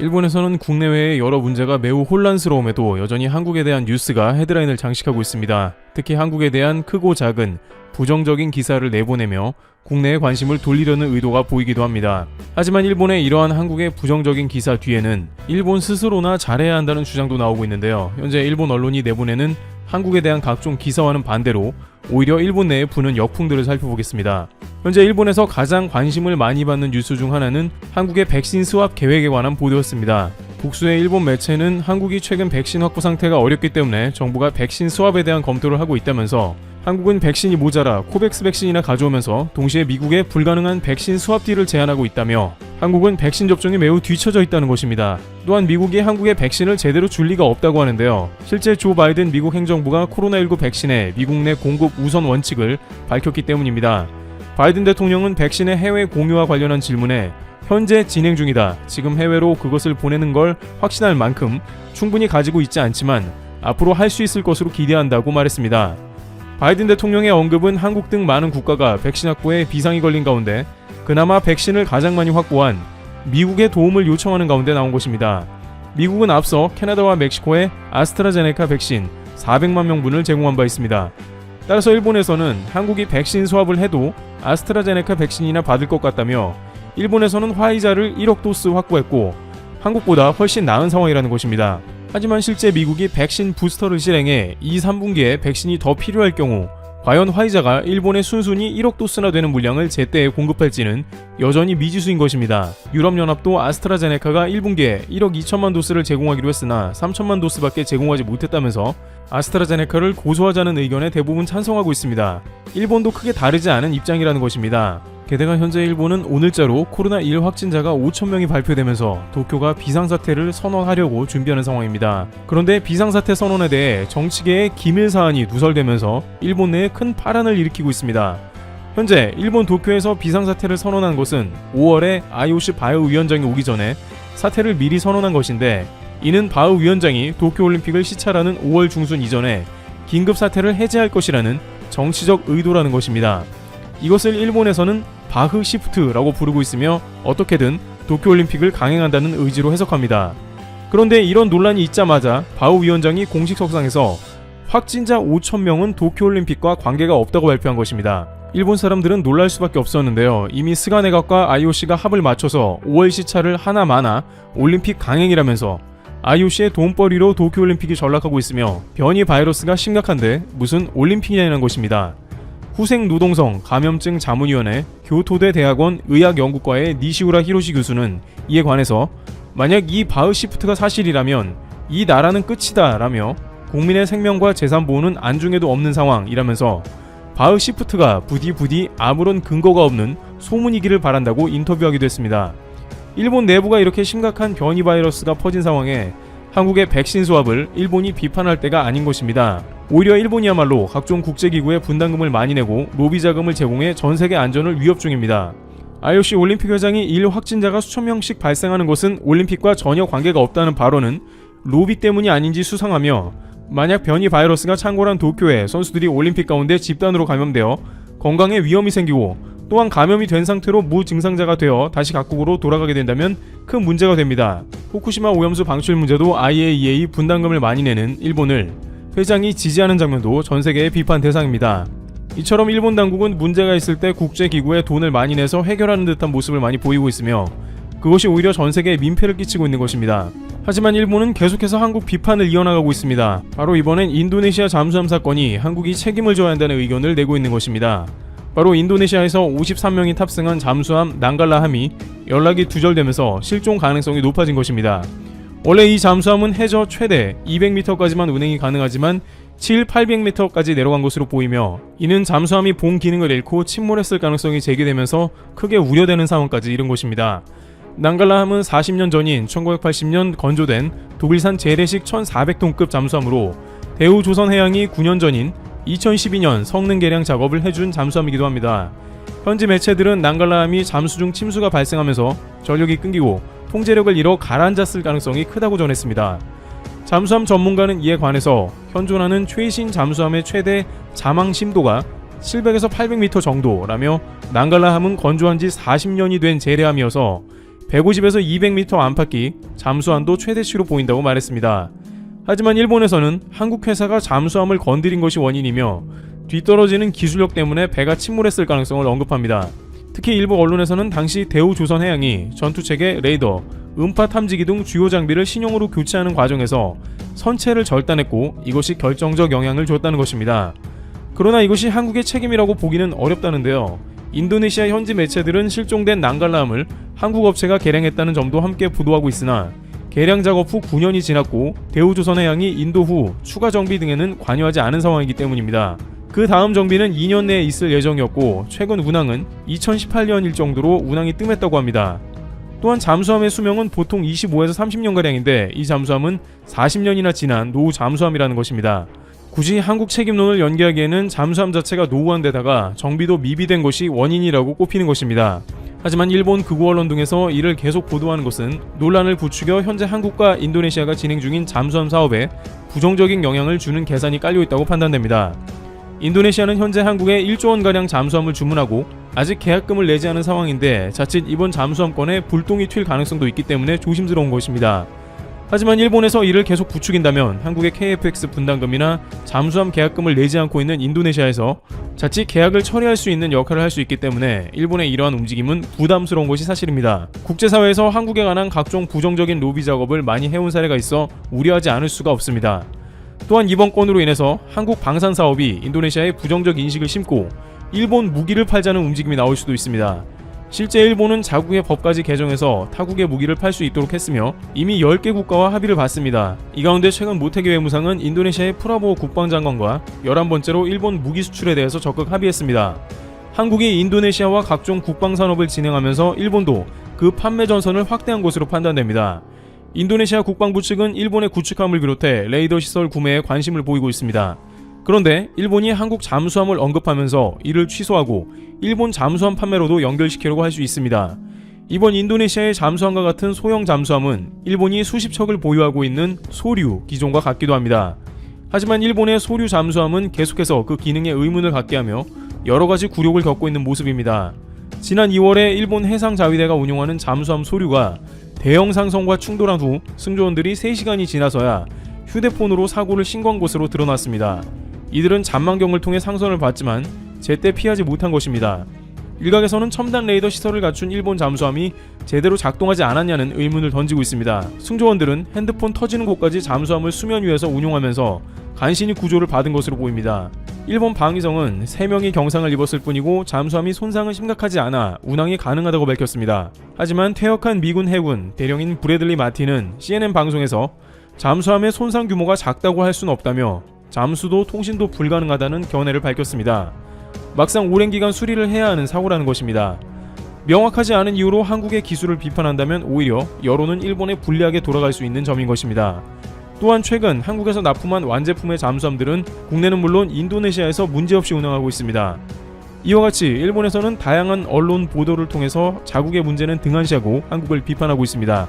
일본에서는 국내외의 여러 문제가 매우 혼란스러움에도 여전히 한국에 대한 뉴스가 헤드라인을 장식하고 있습니다. 특히 한국에 대한 크고 작은 부정적인 기사를 내보내며 국내에 관심을 돌리려는 의도가 보이기도 합니다. 하지만 일본의 이러한 한국의 부정적인 기사 뒤에는 일본 스스로나 잘해야 한다는 주장도 나오고 있는데요. 현재 일본 언론이 내보내는 한국에 대한 각종 기사와는 반대로 오히려 일본 내에 부는 역풍들을 살펴보겠습니다. 현재 일본에서 가장 관심을 많이 받는 뉴스 중 하나는 한국의 백신 수합 계획에 관한 보도였습니다. 복수의 일본 매체는 한국이 최근 백신 확보 상태가 어렵기 때문에 정부가 백신 수합에 대한 검토를 하고 있다면서 한국은 백신이 모자라 코백스 백신이나 가져오면서 동시에 미국에 불가능한 백신 수합 딜을 제안하고 있다며 한국은 백신 접종이 매우 뒤처져 있다는 것입니다. 또한 미국이 한국에 백신을 제대로 줄 리가 없다고 하는데요. 실제 조 바이든 미국 행정부가 코로나19 백신의 미국 내 공급 우선 원칙을 밝혔기 때문입니다. 바이든 대통령은 백신의 해외 공유와 관련한 질문에 현재 진행 중이다. 지금 해외로 그것을 보내는 걸 확신할 만큼 충분히 가지고 있지 않지만 앞으로 할 수 있을 것으로 기대한다고 말했습니다. 바이든 대통령의 언급은 한국 등 많은 국가가 백신 확보에 비상이 걸린 가운데 그나마 백신을 가장 많이 확보한 미국의 도움을 요청하는 가운데 나온 것입니다. 미국은 앞서 캐나다와 멕시코에 아스트라제네카 백신 400만 명분을 제공한 바 있습니다. 따라서 일본에서는 한국이 백신 수합을 해도 아스트라제네카 백신이나 받을 것 같다며 일본에서는 화이자를 1억 도스 확보했고 한국보다 훨씬 나은 상황이라는 것입니다. 하지만 실제 미국이 백신 부스터를 실행해 2, 3분기에 백신이 더 필요할 경우 과연 화이자가 일본에 순순히 1억 도스나 되는 물량을 제때에 공급할지는 여전히 미지수인 것입니다. 유럽연합도 아스트라제네카가 1분기에 1억 2천만 도스를 제공하기로 했으나 3천만 도스밖에 제공하지 못했다면서 아스트라제네카를 고소하자는 의견에 대부분 찬성하고 있습니다. 일본도 크게 다르지 않은 입장이라는 것입니다. 게다가 현재 일본은 오늘자로 코로나1 확진자가 5,000명이 발표되면서 도쿄가 비상사태를 선언하려고 준비하는 상황입니다. 그런데 비상사태 선언에 대해 정치계의 기밀 사안이 누설되면서 일본 내에 큰 파란을 일으키고 있습니다. 현재 일본 도쿄에서 비상사태를 선언한 것은 5월에 IOC 바흐 위원장이 오기 전에 사태를 미리 선언한 것인데 이는 바흐 위원장이 도쿄올림픽을 시찰하는 5월 중순 이전에 긴급사태를 해제할 것이라는 정치적 의도라는 것입니다. 이것을 일본에서는 바흐 시프트라고 부르고 있으며 어떻게든 도쿄올림픽을 강행한다는 의지로 해석합니다. 그런데 이런 논란이 있자마자 바흐 위원장이 공식 석상에서 확진자 5,000명은 도쿄올림픽과 관계가 없다고 발표한 것입니다. 일본 사람들은 놀랄 수밖에 없었는데요. 이미 스가 내각과 IOC가 합을 맞춰서 5월 시차를 하나마나 올림픽 강행이라면서 IOC의 돈벌이로 도쿄올림픽이 전락하고 있으며 변이 바이러스가 심각한데 무슨 올림픽이냐는 것입니다. 후생노동성 감염증 자문위원회 교토대 대학원 의학연구과의 니시우라 히로시 교수는 이에 관해서 만약 이 바흐 시프트가 사실이라면 이 나라는 끝이다 라며 국민의 생명과 재산 보호는 안중에도 없는 상황이라면서 바흐 시프트가 부디 아무런 근거가 없는 소문이기를 바란다고 인터뷰하기도 했습니다. 일본 내부가 이렇게 심각한 변이 바이러스가 퍼진 상황에 한국의 백신 수합을 일본이 비판할 때가 아닌 것입니다. 오히려 일본이야말로 각종 국제기구에 분담금을 많이 내고 로비 자금을 제공해 전세계 안전을 위협 중입니다. IOC 올림픽 회장이 일 확진자가 수천 명씩 발생하는 것은 올림픽과 전혀 관계가 없다는 발언은 로비 때문이 아닌지 수상하며 만약 변이 바이러스가 창궐한 도쿄에 선수들이 올림픽 가운데 집단으로 감염되어 건강에 위험이 생기고 또한 감염이 된 상태로 무증상자가 되어 다시 각국으로 돌아가게 된다면 큰 문제가 됩니다. 후쿠시마 오염수 방출 문제도 IAEA 분담금을 많이 내는 일본을 회장이 지지하는 장면도 전세계의 비판 대상입니다. 이처럼 일본 당국은 문제가 있을 때 국제기구에 돈을 많이 내서 해결하는 듯한 모습을 많이 보이고 있으며 그것이 오히려 전세계에 민폐를 끼치고 있는 것입니다. 하지만 일본은 계속해서 한국 비판을 이어나가고 있습니다. 바로 이번엔 인도네시아 잠수함 사건이 한국이 책임을 져야 한다는 의견을 내고 있는 것입니다. 바로 인도네시아에서 53명이 탑승한 잠수함 난갈라함이 연락이 두절되면서 실종 가능성이 높아진 것입니다. 원래 이 잠수함은 해저 최대 200m까지만 운행이 가능하지만 800m까지 내려간 것으로 보이며 이는 잠수함이 본 기능을 잃고 침몰했을 가능성이 제기되면서 크게 우려되는 상황까지 이른 것입니다. 난갈라함은 40년 전인 1980년 건조된 독일산 재래식 1400톤급 잠수함으로 대우조선해양이 9년 전인 2012년 성능 개량 작업을 해준 잠수함이기도 합니다. 현지 매체들은 난갈라함이 잠수 중 침수가 발생하면서 전력이 끊기고 통제력을 잃어 가라앉았을 가능성이 크다고 전했습니다. 잠수함 전문가는 이에 관해서 현존하는 최신 잠수함의 최대 자망 심도가 700에서 800m 정도라며 난갈라함은 건조한 지 40년이 된 재래함이어서 150에서 200m 안팎이 잠수함도 최대치로 보인다고 말했습니다. 하지만 일본에서는 한국 회사가 잠수함을 건드린 것이 원인이며 뒤떨어지는 기술력 때문에 배가 침몰했을 가능성을 언급합니다. 특히 일부 언론에서는 당시 대우조선해양이 전투체계, 레이더, 음파 탐지기 등 주요 장비를 신형으로 교체하는 과정에서 선체를 절단했고 이것이 결정적 영향을 줬다는 것입니다. 그러나 이것이 한국의 책임이라고 보기는 어렵다는데요. 인도네시아 현지 매체들은 실종된 낭갈라함을 한국 업체가 개량했다는 점도 함께 보도하고 있으나 개량 작업 후 9년이 지났고 대우조선해양이 인도 후 추가 정비 등에는 관여하지 않은 상황이기 때문입니다. 그 다음 정비는 2년 내에 있을 예정이었고 최근 운항은 2018년일 정도로 운항이 뜸했다고 합니다. 또한 잠수함의 수명은 보통 25에서 30년가량인데 이 잠수함은 40년이나 지난 노후 잠수함이라는 것입니다. 굳이 한국 책임론을 연기하기에는 잠수함 자체가 노후한 데다가 정비도 미비된 것이 원인이라고 꼽히는 것입니다. 하지만 일본 극우 언론 등에서 이를 계속 보도하는 것은 논란을 부추겨 현재 한국과 인도네시아가 진행 중인 잠수함 사업에 부정적인 영향을 주는 계산이 깔려있다고 판단됩니다. 인도네시아는 현재 한국에 1조 원가량 잠수함을 주문하고 아직 계약금을 내지 않은 상황인데 자칫 이번 잠수함 건에 불똥이 튈 가능성도 있기 때문에 조심스러운 것입니다. 하지만 일본에서 이를 계속 부추긴다면 한국의 KFX 분담금이나 잠수함 계약금을 내지 않고 있는 인도네시아에서 자칫 계약을 처리할 수 있는 역할을 할 수 있기 때문에 일본의 이러한 움직임은 부담스러운 것이 사실입니다. 국제사회에서 한국에 관한 각종 부정적인 로비 작업을 많이 해온 사례가 있어 우려하지 않을 수가 없습니다. 또한 이번 건으로 인해서 한국 방산 사업이 인도네시아의 부정적 인식을 심고 일본 무기를 팔자는 움직임이 나올 수도 있습니다. 실제 일본은 자국의 법까지 개정해서 타국의 무기를 팔 수 있도록 했으며 이미 10개 국가와 합의를 봤습니다. 이 가운데 최근 모테기 외무상은 인도네시아의 프라보 국방장관과 11번째로 일본 무기 수출에 대해서 적극 합의했습니다. 한국이 인도네시아와 각종 국방산업을 진행하면서 일본도 그 판매 전선을 확대한 것으로 판단됩니다. 인도네시아 국방부 측은 일본의 구축함을 비롯해 레이더 시설 구매에 관심을 보이고 있습니다. 그런데 일본이 한국 잠수함을 언급하면서 이를 취소하고 일본 잠수함 판매로도 연결시키려고 할 수 있습니다. 이번 인도네시아의 잠수함과 같은 소형 잠수함은 일본이 수십 척을 보유하고 있는 소류 기종과 같기도 합니다. 하지만 일본의 소류 잠수함은 계속해서 그 기능에 의문을 갖게 하며 여러가지 굴욕을 겪고 있는 모습입니다. 지난 2월에 일본 해상자위대가 운용하는 잠수함 소류가 대형 상선과 충돌한 후 승조원들이 3시간이 지나서야 휴대폰으로 사고를 신고한 것으로 드러났습니다. 이들은 잔망경을 통해 상선을 봤지만 제때 피하지 못한 것입니다. 일각에서는 첨단 레이더 시설을 갖춘 일본 잠수함이 제대로 작동하지 않았냐는 의문을 던지고 있습니다. 승조원들은 핸드폰 터지는 곳까지 잠수함을 수면 위에서 운용하면서 간신히 구조를 받은 것으로 보입니다. 일본 방위성은 3명이 경상을 입었을 뿐이고 잠수함이 손상은 심각하지 않아 운항이 가능하다고 밝혔습니다. 하지만 퇴역한 미군 해군 대령인 브래들리 마틴은 CNN 방송에서 잠수함의 손상 규모가 작다고 할 수는 없다며 잠수도 통신도 불가능하다는 견해를 밝혔습니다. 막상 오랜 기간 수리를 해야 하는 사고라는 것입니다. 명확하지 않은 이유로 한국의 기술을 비판한다면 오히려 여론은 일본에 불리하게 돌아갈 수 있는 점인 것입니다. 또한 최근 한국에서 납품한 완제품의 잠수함들은 국내는 물론 인도네시아에서 문제없이 운항하고 있습니다. 이와 같이 일본에서는 다양한 언론 보도를 통해서 자국의 문제는 등한시하고 한국을 비판하고 있습니다.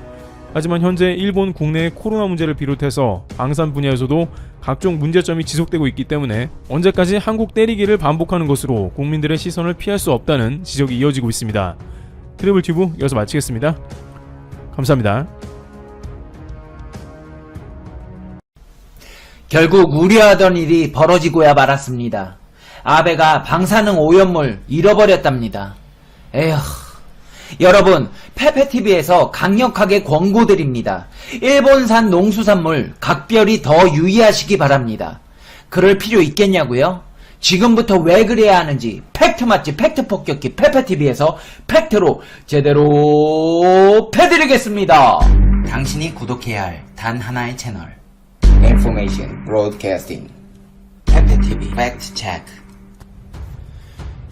하지만 현재 일본 국내의 코로나 문제를 비롯해서 방산 분야에서도 각종 문제점이 지속되고 있기 때문에 언제까지 한국 때리기를 반복하는 것으로 국민들의 시선을 피할 수 없다는 지적이 이어지고 있습니다. 트래블튜브 여기서 마치겠습니다. 감사합니다. 결국 우려하던 일이 벌어지고야 말았습니다. 아베가 방사능 오염물 잃어버렸답니다. 에휴. 여러분, 페페TV에서 강력하게 권고드립니다. 일본산 농수산물 각별히 더 유의하시기 바랍니다. 그럴 필요 있겠냐고요? 지금부터 왜 그래야 하는지 팩트 맞지 팩트 폭격기 페페TV에서 팩트로 제대로 패드리겠습니다. 당신이 구독해야 할 단 하나의 채널 Information Broadcasting 페페TV 팩트 체크.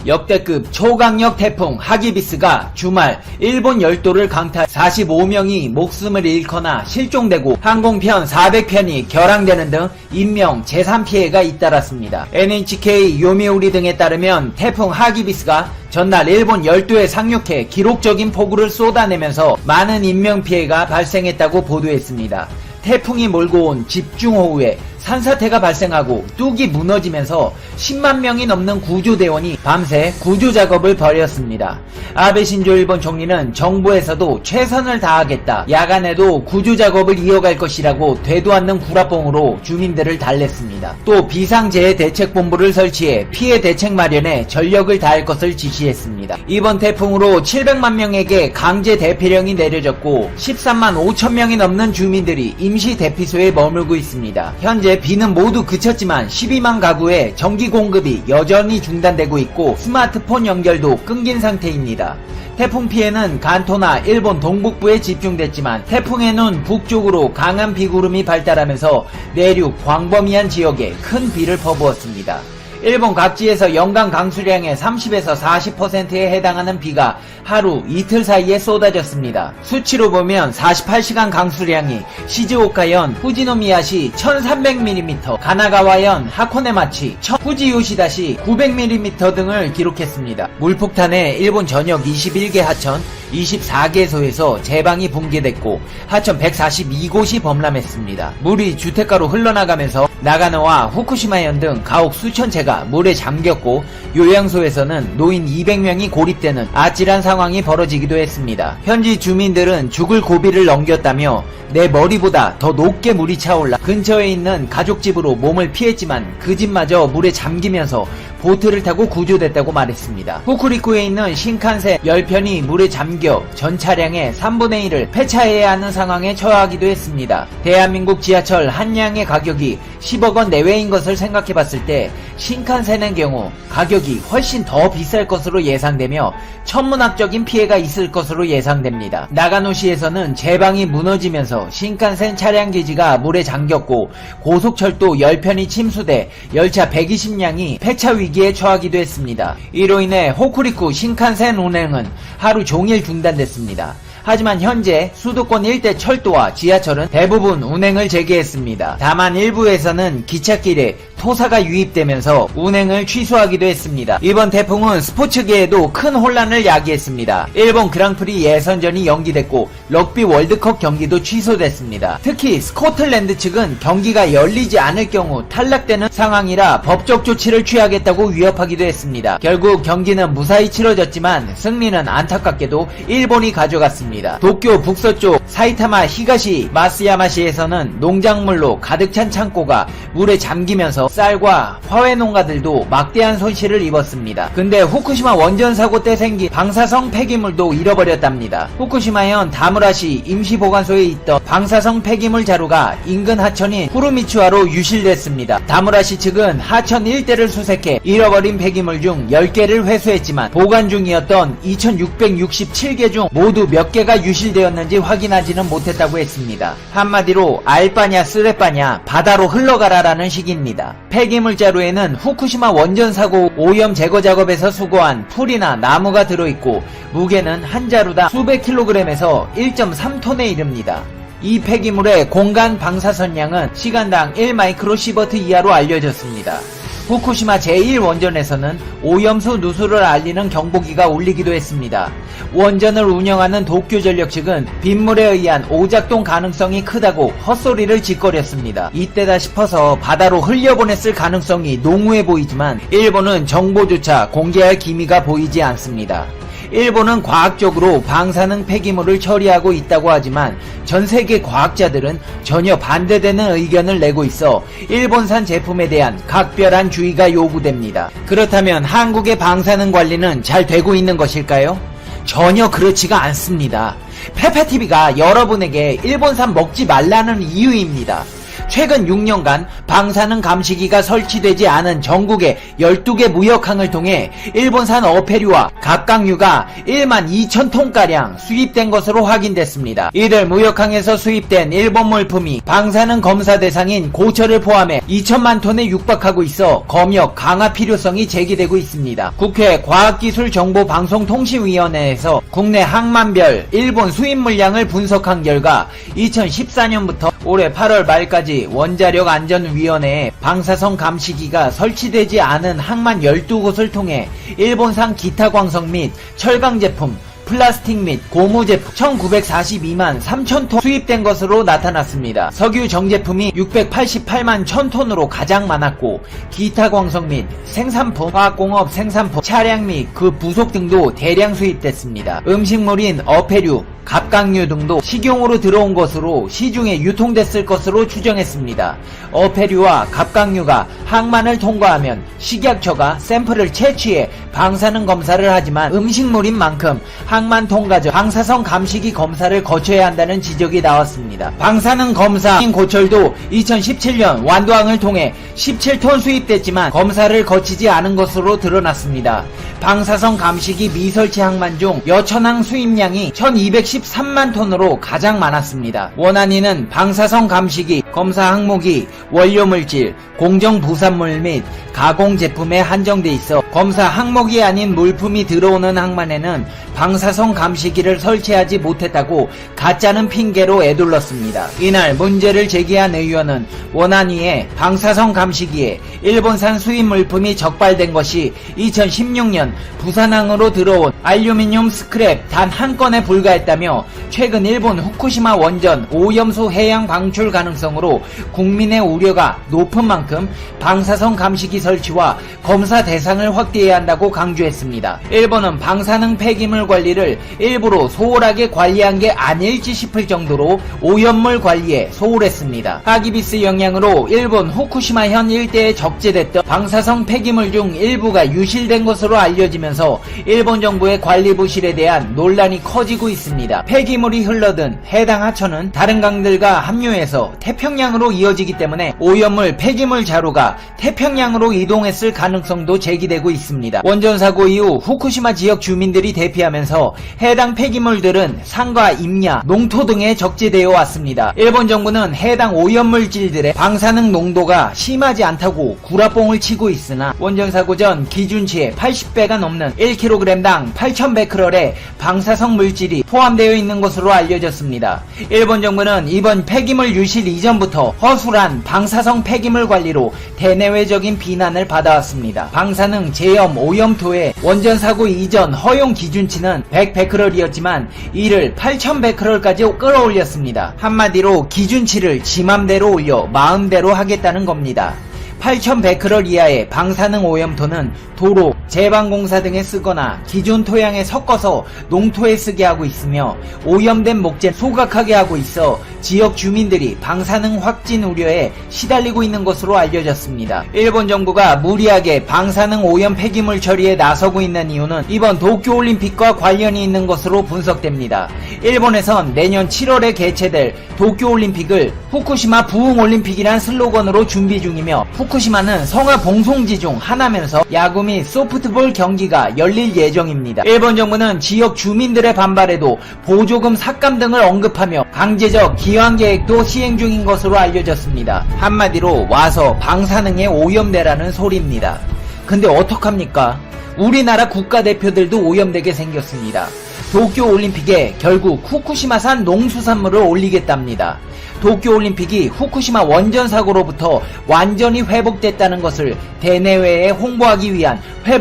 역대급 초강력 태풍 하기비스가 주말 일본 열도를 강타 45명이 목숨을 잃거나 실종되고 항공편 400편이 결항되는 등 인명 재산 피해가 잇따랐습니다. NHK 요미우리 등에 따르면 태풍 하기비스가 전날 일본 열도에 상륙해 기록적인 폭우를 쏟아내면서 많은 인명 피해가 발생했다고 보도했습니다. 태풍이 몰고 온 집중호우에 산사태가 발생하고 뚝이 무너지면서 10만 명이 넘는 구조대원이 밤새 구조작업을 벌였습니다. 아베 신조 일본 총리는 정부에서도 최선을 다하겠다, 야간에도 구조작업을 이어갈 것이라고 되도 않는 구라뽕으로 주민들을 달랬습니다. 또 비상재해대책본부를 설치해 피해 대책 마련에 전력을 다할 것을 지시했습니다. 이번 태풍으로 700만 명에게 강제 대피령이 내려졌고 13만 5천 명이 넘는 주민들이 임시 대피소에 머물고 있습니다. 현재 비는 모두 그쳤지만 12만 가구의 전기 공급이 여전히 중단되고 있고 스마트폰 연결도 끊긴 상태입니다. 태풍 피해는 간토나 일본 동북부에 집중됐지만 태풍에는 북쪽으로 강한 비구름이 발달하면서 내륙 광범위한 지역에 큰 비를 퍼부었습니다. 일본 각지에서 연간 강수량의 30에서 40%에 해당하는 비가 하루 이틀 사이에 쏟아졌습니다. 수치로 보면 48시간 강수량이 시즈오카현 후지노미야시 1300mm, 가나가와현 하코네마치, 후지요시다시 900mm 등을 기록했습니다. 물폭탄에 일본 전역 21개 하천 24개소에서 제방이 붕괴됐고 하천 142곳이 범람했습니다. 물이 주택가로 흘러나가면서 나가노와 후쿠시마현 등 가옥 수천 채가 물에 잠겼고 요양소에서는 노인 200명이 고립되는 아찔한 상황이 벌어지기도 했습니다. 현지 주민들은 죽을 고비를 넘겼다며 내 머리보다 더 높게 물이 차올라 근처에 있는 가족집으로 몸을 피했지만 그 집마저 물에 잠기면서 보트를 타고 구조됐다고 말했습니다. 후쿠리쿠에 있는 신칸센 10편이 물에 잠겨 전 차량의 3분의 1을 폐차해야 하는 상황에 처하기도 했습니다. 대한민국 지하철 한 량의 가격이 10억 원 내외인 것을 생각해봤을 때 신칸센의 경우 가격이 훨씬 더 비쌀 것으로 예상되며 천문학적인 피해가 있을 것으로 예상됩니다. 나가노시에서는 제방이 무너지면서 신칸센 차량 기지가 물에 잠겼고 고속철도 10편이 침수돼 열차 120량이 폐차 위기에 처하기도 했습니다. 이로 인해 호쿠리쿠 신칸센 운행은 하루 종일 중단됐습니다. 하지만 현재 수도권 일대 철도와 지하철은 대부분 운행을 재개했습니다. 다만 일부에서는 기찻길에 토사가 유입되면서 운행을 취소하기도 했습니다. 이번 태풍은 스포츠계에도 큰 혼란을 야기했습니다. 일본 그랑프리 예선전이 연기됐고 럭비 월드컵 경기도 취소됐습니다. 특히 스코틀랜드 측은 경기가 열리지 않을 경우 탈락되는 상황이라 법적 조치를 취하겠다고 위협하기도 했습니다. 결국 경기는 무사히 치러졌지만 승리는 안타깝게도 일본이 가져갔습니다. 도쿄 북서쪽 사이타마 히가시 마스야마시에서는 농작물로 가득 찬 창고가 물에 잠기면서 쌀과 화훼 농가들도 막대한 손실을 입었습니다. 근데 후쿠시마 원전 사고 때 생긴 방사성 폐기물도 잃어버렸답니다. 후쿠시마현 다무라시 임시보관소에 있던 방사성 폐기물 자루가 인근 하천인 후루미츠와로 유실됐습니다. 다무라시 측은 하천 일대를 수색해 잃어버린 폐기물 중 10개를 회수했지만 보관 중이었던 2667개 중 모두 몇 개가 유실되었는지 확인하지는 못했다고 했습니다. 한마디로 알바냐 쓰레빠냐 바다로 흘러가라라는 식입니다. 폐기물 자루에는 후쿠시마 원전 사고 오염 제거 작업에서 수거한 풀이나 나무가 들어있고 무게는 한 자루당 수백 킬로그램에서 1.3톤에 이릅니다. 이 폐기물의 공간 방사선량은 시간당 1마이크로시버트 이하로 알려졌습니다. 후쿠시마 제1원전에서는 오염수 누수를 알리는 경보기가 울리기도 했습니다. 원전을 운영하는 도쿄전력 측은 빗물에 의한 오작동 가능성이 크다고 헛소리를 짓거렸습니다. 이때다 싶어서 바다로 흘려보냈을 가능성이 농후해 보이지만 일본은 정보조차 공개할 기미가 보이지 않습니다. 일본은 과학적으로 방사능 폐기물을 처리하고 있다고 하지만 전 세계 과학자들은 전혀 반대되는 의견을 내고 있어 일본산 제품에 대한 각별한 주의가 요구됩니다. 그렇다면 한국의 방사능 관리는 잘 되고 있는 것일까요? 전혀 그렇지가 않습니다. 페페TV가 여러분에게 일본산 먹지 말라는 이유입니다. 최근 6년간 방사능 감시기가 설치되지 않은 전국의 12개 무역항을 통해 일본산 어패류와 갑각류가 1만 2천 톤가량 수입된 것으로 확인됐습니다. 이들 무역항에서 수입된 일본 물품이 방사능 검사 대상인 고철을 포함해 2천만 톤에 육박하고 있어 검역 강화 필요성이 제기되고 있습니다. 국회 과학기술정보방송통신위원회에서 국내 항만별 일본 수입 물량을 분석한 결과 2014년부터 올해 8월 말까지 원자력안전위원회에 방사성 감시기가 설치되지 않은 항만 12곳을 통해 일본산 기타 광석 및 철강 제품 플라스틱 및 고무 제품 1942만 3천톤 수입된 것으로 나타났습니다. 석유 정제품이 688만 1000톤으로 가장 많았고 기타 광석 및 생산품, 화학공업 생산품, 차량 및 그 부속 등도 대량 수입됐습니다. 음식물인 어패류, 갑각류 등도 식용으로 들어온 것으로 시중에 유통됐을 것으로 추정했습니다. 어패류와 갑각류가 항만을 통과하면 식약처가 샘플을 채취해 방사능 검사를 하지만 음식물인 만큼 항만 통과 전 방사성 감시기 검사를 거쳐야 한다는 지적이 나왔습니다. 방사능 검사인 고철도 2017년 완도항을 통해 17톤 수입됐지만 검사를 거치지 않은 것으로 드러났습니다. 방사성 감시기 미설치 항만 중 여천항 수입량이 1213만 톤으로 가장 많았습니다. 원안위는 방사성 감시기 검사 항목이 원료물질, 공정부산물 및 가공제품에 한정돼 있어 검사 항목이 아닌 물품이 들어오는 항만에는 방사성 감시기를 설치하지 못했다고 가짜는 핑계로 애둘렀습니다. 이날 문제를 제기한 의원은 원안위에 방사성 감시기에 일본산 수입 물품이 적발된 것이 2016년 부산항으로 들어온 알루미늄 스크랩 단 한 건에 불과했다며 최근 일본 후쿠시마 원전 오염수 해양 방출 가능성으로 국민의 우려가 높은 만큼 방사성 감시기 설치와 검사 대상을 확대해야 한다고 강조했습니다. 일본은 방사능 폐기물 관리를 일부러 소홀하게 관리한 게 아닐지 싶을 정도로 오염물 관리에 소홀했습니다. 하기비스 영향으로 일본 후쿠시마현 일대에 적재됐던 방사성 폐기물 중 일부가 유실된 것으로 알려지면서 일본 정부의 관리 부실에 대한 논란이 커지고 있습니다. 폐기물이 흘러든 해당 하천은 다른 강들과 합류해서 태평양으로 이어지기 때문에 오염물 폐기물 자루가 태평양으로 이동했을 가능성도 제기되고 있습니다. 원전 사고 이후 후쿠시마 지역 주민들이 대피하면서 해당 폐기물들은 산과 임야, 농토 등에 적재되어 왔습니다. 일본 정부는 해당 오염물질들의 방사능 농도가 심하지 않다고 구라뽕을 치고 있으나 원전 사고 전 기준치의 80배가 넘는 1kg당 8,100크럴의 방사성 물질이 포함되어 있는 것으로 알려졌습니다. 일본 정부는 이번 폐기물 유실 이전부터 허술한 방사성 폐기물 관리로 대내외적인 비난을 받아왔습니다. 방사능 제염 오염토의 원전 사고 이전 허용 기준치는 100베크럴이었지만 이를 8,100베크럴까지 끌어올렸습니다. 한마디로 기준치를 지 맘대로 올려 마음대로 하겠다는 겁니다. 8,100베크럴 이하의 방사능 오염토는 도로, 제방공사 등에 쓰거나 기존 토양에 섞어서 농토에 쓰게 하고 있으며 오염된 목재 소각하게 하고 있어 지역 주민들이 방사능 확진 우려에 시달리고 있는 것으로 알려졌습니다. 일본 정부가 무리하게 방사능 오염 폐기물 처리에 나서고 있는 이유는 이번 도쿄올림픽과 관련이 있는 것으로 분석됩니다. 일본에선 내년 7월에 개최될 도쿄올림픽을 후쿠시마 부흥올림픽이란 슬로건으로 준비 중이며 후쿠시마는 성화 봉송지 중 하나면서 야구 및 소프트볼 경기가 열릴 예정입니다. 일본 정부는 지역 주민들의 반발에도 보조금 삭감 등을 언급하며 강제적 기환 계획도 시행 중인 것으로 알려졌습니다. 한마디로 와서 방사능에 오염되라는 소리입니다. 근데 어떡합니까? 우리나라 국가대표들도 오염되게 생겼습니다. 도쿄올림픽에 결국 후쿠시마산 농수산물을 올리겠답니다. 도쿄올림픽이 후쿠시마 원전 사고로부터 완전히 회복됐다는 것을 대내외에 홍보하기 위한 회복